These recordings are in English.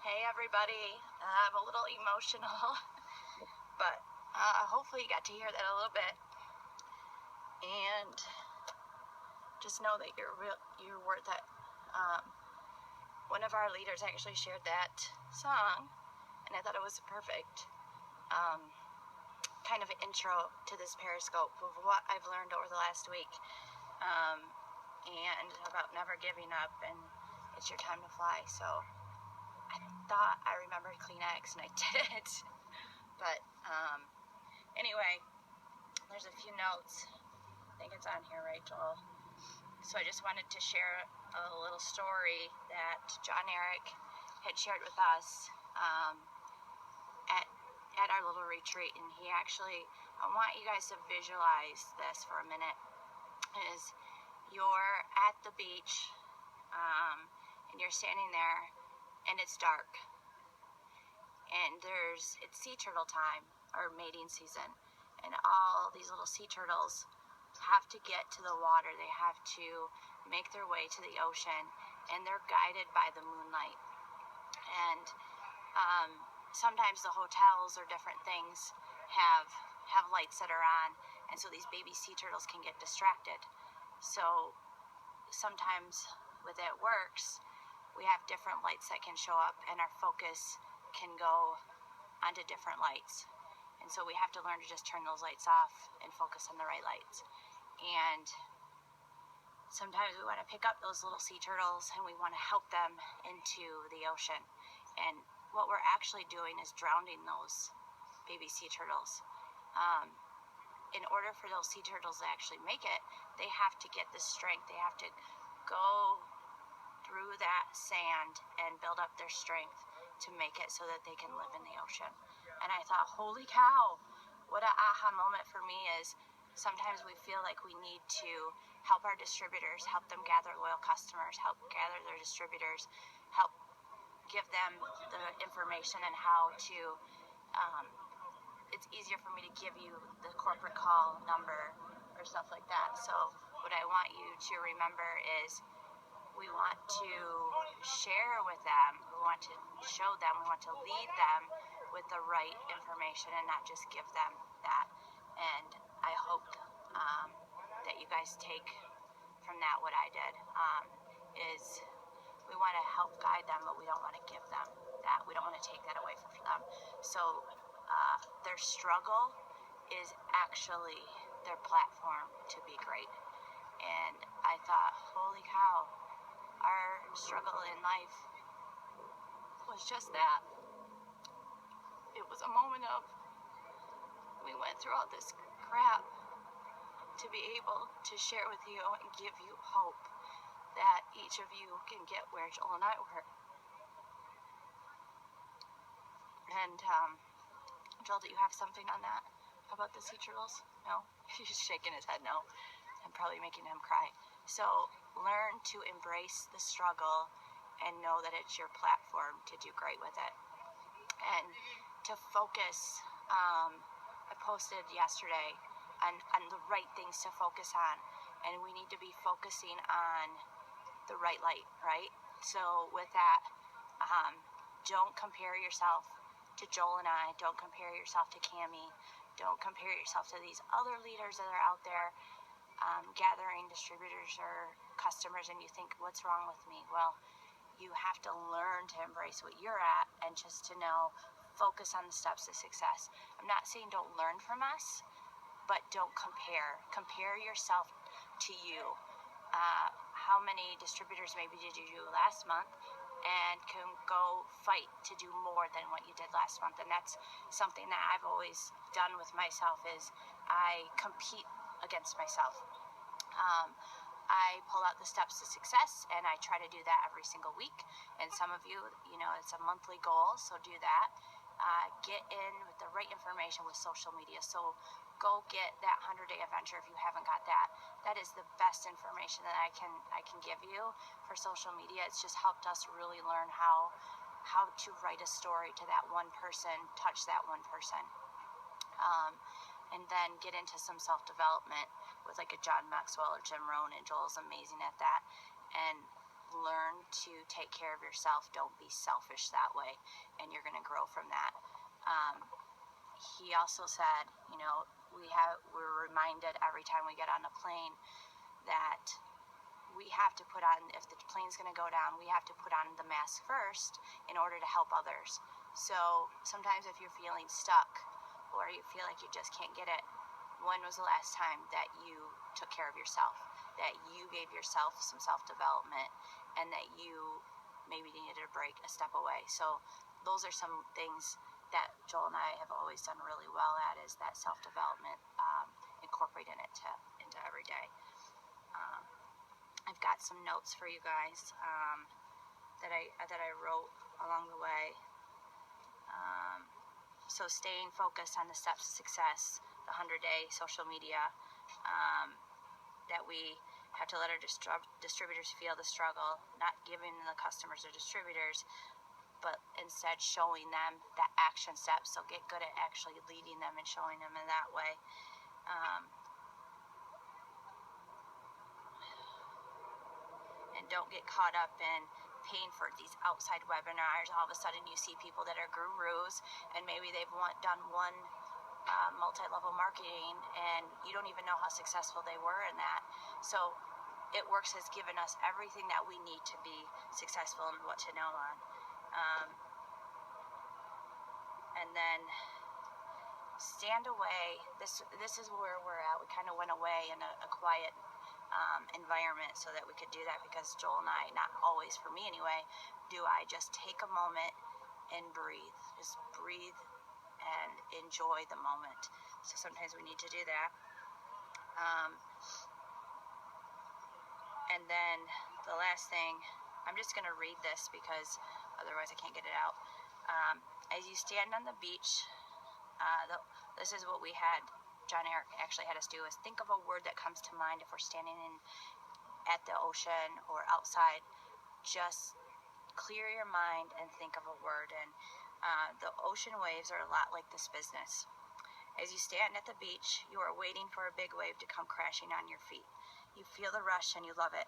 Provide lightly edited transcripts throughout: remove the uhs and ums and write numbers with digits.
Hey everybody, I'm a little emotional, but hopefully you got to hear that a little bit, and just know that you're worth it. One of our leaders actually shared that song, and I thought it was perfect kind of intro to this Periscope of what I've learned over the last week, and about never giving up, and it's your time to fly. So I thought I remembered Kleenex, and I did. But anyway, there's a few notes. I think it's on here, right, Joel? So I just wanted to share a little story that John Eric had shared with us at our little retreat. And he actually, I want you guys to visualize this for a minute, is you're at the beach, and you're standing there, and it's dark, and it's sea turtle time, or mating season, and all these little sea turtles have to get to the water. They have to make their way to the ocean, and they're guided by the moonlight. And sometimes the hotels or different things have lights that are on, and so these baby sea turtles can get distracted. So sometimes with it works, we have different lights that can show up, and our focus can go onto different lights. And so we have to learn to just turn those lights off and focus on the right lights. And sometimes we want to pick up those little sea turtles, and we want to help them into the ocean. And what we're actually doing is drowning those baby sea turtles. In order for those sea turtles to actually make it, they have to get the strength. They have to go through that sand and build up their strength to make it so that they can live in the ocean. And I thought, holy cow, what an aha moment for me is sometimes we feel like we need to help our distributors, help them gather loyal customers, help gather their distributors, help give them the information and how to, it's easier for me to give you the corporate call number or stuff like that. So what I want you to remember is we want to share with them, we want to show them, we want to lead them with the right information and not just give them that. And I hope that you guys take from that what I did, is we want to help guide them, but we don't want to give them that. We don't want to take that away from them. So their struggle is actually their platform to be great. And I thought, holy cow, our struggle in life was just that. It was a moment of, we went through all this crap to be able to share with you and give you hope that each of you can get where Joel and I were. And Joel, do you have something on that? How about the sea turtles? No? He's shaking his head no. I'm probably making him cry. So learn to embrace the struggle and know that it's your platform to do great with it. And to focus, I posted yesterday on the right things to focus on. And we need to be focusing on the right light, right? So with that, don't compare yourself to Joel and I. Don't compare yourself to Cammie. Don't compare yourself to these other leaders that are out there gathering distributors or customers, and you think, what's wrong with me? Well, you have to learn to embrace what you're at and just to know, focus on the steps to success. I'm not saying don't learn from us, but don't compare. Compare yourself to you. How many distributors maybe did you do last month, and can go fight to do more than what you did last month? And that's something that I've always done with myself, is I compete against myself. I pull out the steps to success, and I try to do that every single week. And some of you, it's a monthly goal, so do that. Get in with the right information with social media. So go get that 100-day adventure if you haven't got that. That is the best information that I can give you for social media. It's just helped us really learn how to write a story to that one person, touch that one person. And then get into some self-development with like a John Maxwell or Jim Rohn, and Joel's amazing at that. And learn to take care of yourself. Don't be selfish that way, and you're going to grow from that. He also said, we're reminded every time we get on a plane that we have to put on, if the plane's going to go down, we have to put on the mask first in order to help others. So sometimes if you're feeling stuck, or you feel like you just can't get it, when was the last time that you took care of yourself, that you gave yourself some self-development, and that you maybe needed a break, a step away? So those are some things that Joel and I have always done really well at, is that self-development, incorporating it into every day. I've got some notes for you guys that I wrote along the way. So staying focused on the steps to success, the 100-day social media, that we have to let our distributors feel the struggle, not giving the customers or distributors, but instead showing them that action steps. So get good at actually leading them and showing them in that way. And don't get caught up in paying for these outside webinars. All of a sudden you see people that are gurus, and maybe they've done one multi-level marketing, and you don't even know how successful they were in that. So It Works has given us everything that we need to be successful and what to know on. And then stand away. This is where we're at. We kind of went away in a quiet environment so that we could do that, because Joel and I, not always for me anyway, do I just take a moment and breathe. Just breathe and enjoy the moment. So sometimes we need to do that. And then the last thing, I'm just going to read this because otherwise I can't get it out. As you stand on the beach, this is what we had, John Eric actually had us do, is think of a word that comes to mind if we're standing at the ocean or outside. Just clear your mind and think of a word. And the ocean waves are a lot like this business. As you stand at the beach, you are waiting for a big wave to come crashing on your feet. You feel the rush and you love it.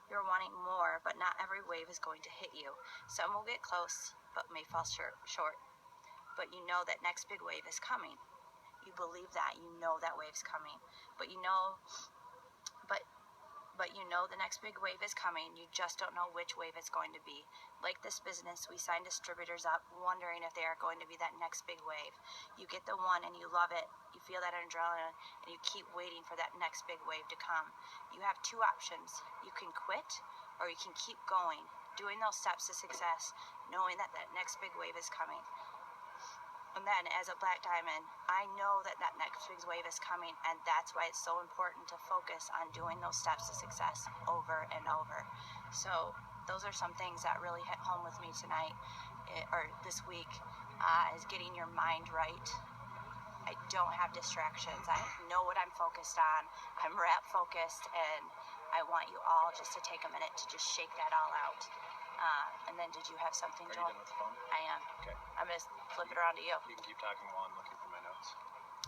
You're wanting more, but not every wave is going to hit you. Some will get close, but may fall short. But you know that next big wave is coming. You believe that. You know that wave's coming. But you know the next big wave is coming. You just don't know which wave it's going to be. Like this business, we sign distributors up wondering if they are going to be that next big wave. You get the one and you love it. You feel that adrenaline and you keep waiting for that next big wave to come. You have two options. You can quit or you can keep going, doing those steps to success, knowing that that next big wave is coming. And then as a black diamond, I know that that next big wave is coming, and that's why it's so important to focus on doing those steps to success over and over. So those are some things that really hit home with me tonight, or this week, is getting your mind right, I don't have distractions. I know what I'm focused on. I'm rep focused, and I want you all just to take a minute to just shake that all out. And then did you have something, Joel? Are you done with the phone? I am. Okay. I'm going to flip it around to you. You can keep talking while I'm looking for my notes.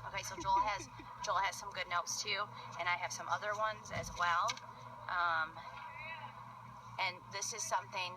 Okay, so Joel has some good notes too, and I have some other ones as well. And this is something,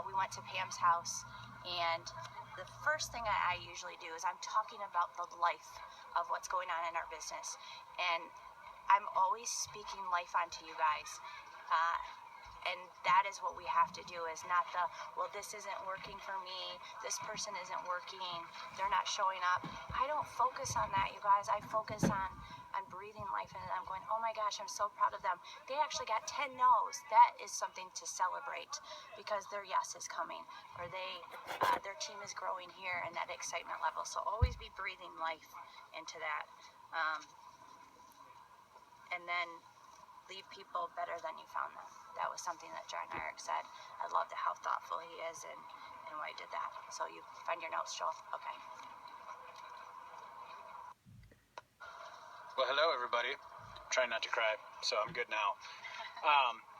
we went to Pam's house, and the first thing I usually do is I'm talking about the life of what's going on in our business. And I'm always speaking life onto you guys. And that is what we have to do, is not the, well, this isn't working for me, this person isn't working, they're not showing up. I don't focus on that, you guys. I focus on breathing life, and I'm going, oh my gosh, I'm so proud of them. They actually got 10 no's. That is something to celebrate, because their yes is coming, or their team is growing here, and that excitement level. So always be breathing life into that. And then leave people better than you found them. That was something that John Eric said. I loved how thoughtful he is and why he did that. So you find your notes, Joel? Okay. Well, hello, everybody. I'm trying not to cry, so I'm good now.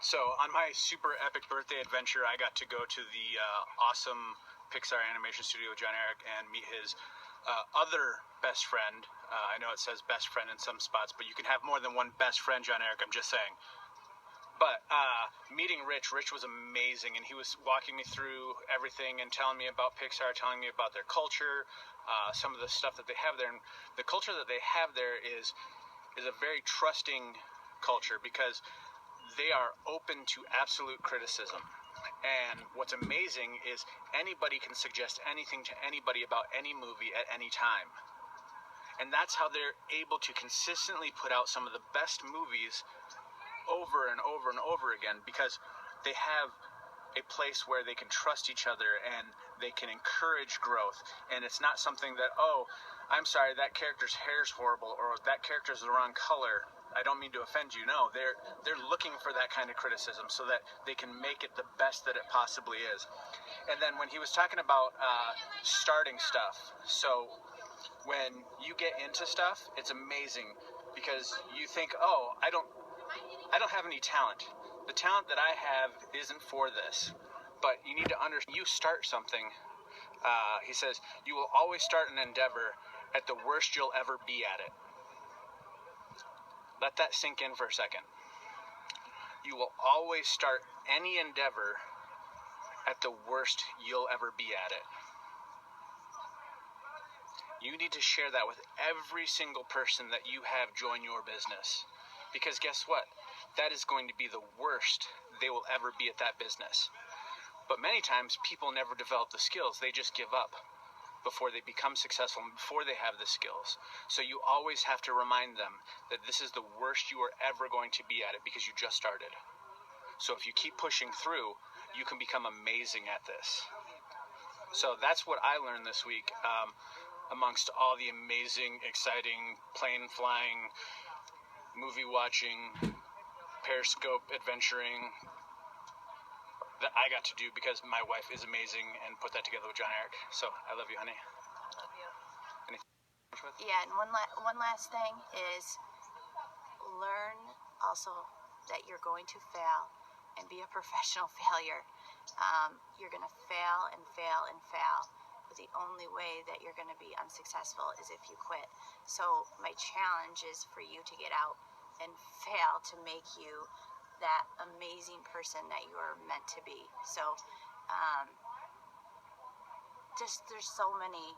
So on my super epic birthday adventure, I got to go to the awesome Pixar animation studio with John Eric and meet his other best friend. I know it says best friend in some spots, but you can have more than one best friend, John Eric, I'm just saying. But meeting Rich was amazing, and he was walking me through everything and telling me about Pixar, telling me about their culture, some of the stuff that they have there. And the culture that they have there is a very trusting culture, because they are open to absolute criticism. And what's amazing is anybody can suggest anything to anybody about any movie at any time. And that's how they're able to consistently put out some of the best movies over and over and over again, because they have a place where they can trust each other and they can encourage growth. And it's not something that, oh, I'm sorry, that character's hair's horrible, or that character's the wrong color. I don't mean to offend you. No, they're looking for that kind of criticism so that they can make it the best that it possibly is. And then when he was talking about starting stuff, so when you get into stuff, it's amazing, because you think, oh, I don't have any talent. The talent that I have isn't for this. But you need to understand, you start something. He says, you will always start an endeavor at the worst you'll ever be at it. Let that sink in for a second. You will always start any endeavor at the worst you'll ever be at it. You need to share that with every single person that you have join your business. Because guess what? That is going to be the worst they will ever be at that business. But many times people never develop the skills. They just give up before they become successful and before they have the skills. So you always have to remind them that this is the worst you are ever going to be at it, because you just started. So if you keep pushing through, you can become amazing at this. So that's what I learned this week, amongst all the amazing, exciting, plane flying, movie watching, Periscope adventuring that I got to do, because my wife is amazing and put that together with John Eric. So I love you, honey. I love you. Anything? Yeah, and one last thing is, learn also that you're going to fail and be a professional failure. You're going to fail and fail and fail. But the only way that you're going to be unsuccessful is if you quit. So my challenge is for you to get out and fail to make you that amazing person that you are meant to be. So there's so many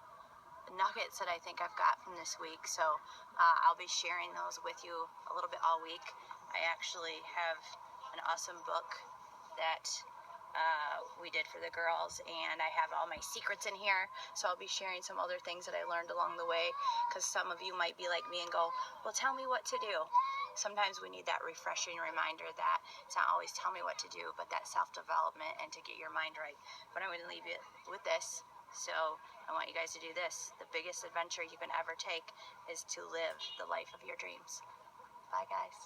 nuggets that I think I've got from this week. So I'll be sharing those with you a little bit all week. I actually have an awesome book that we did for the girls, and I have all my secrets in here. So I'll be sharing some other things that I learned along the way, because some of you might be like me and go, well, tell me what to do. Sometimes we need that refreshing reminder that it's not always tell me what to do, but that self-development and to get your mind right. But I'm going to leave you with this. So I want you guys to do this. The biggest adventure you can ever take is to live the life of your dreams. Bye, guys.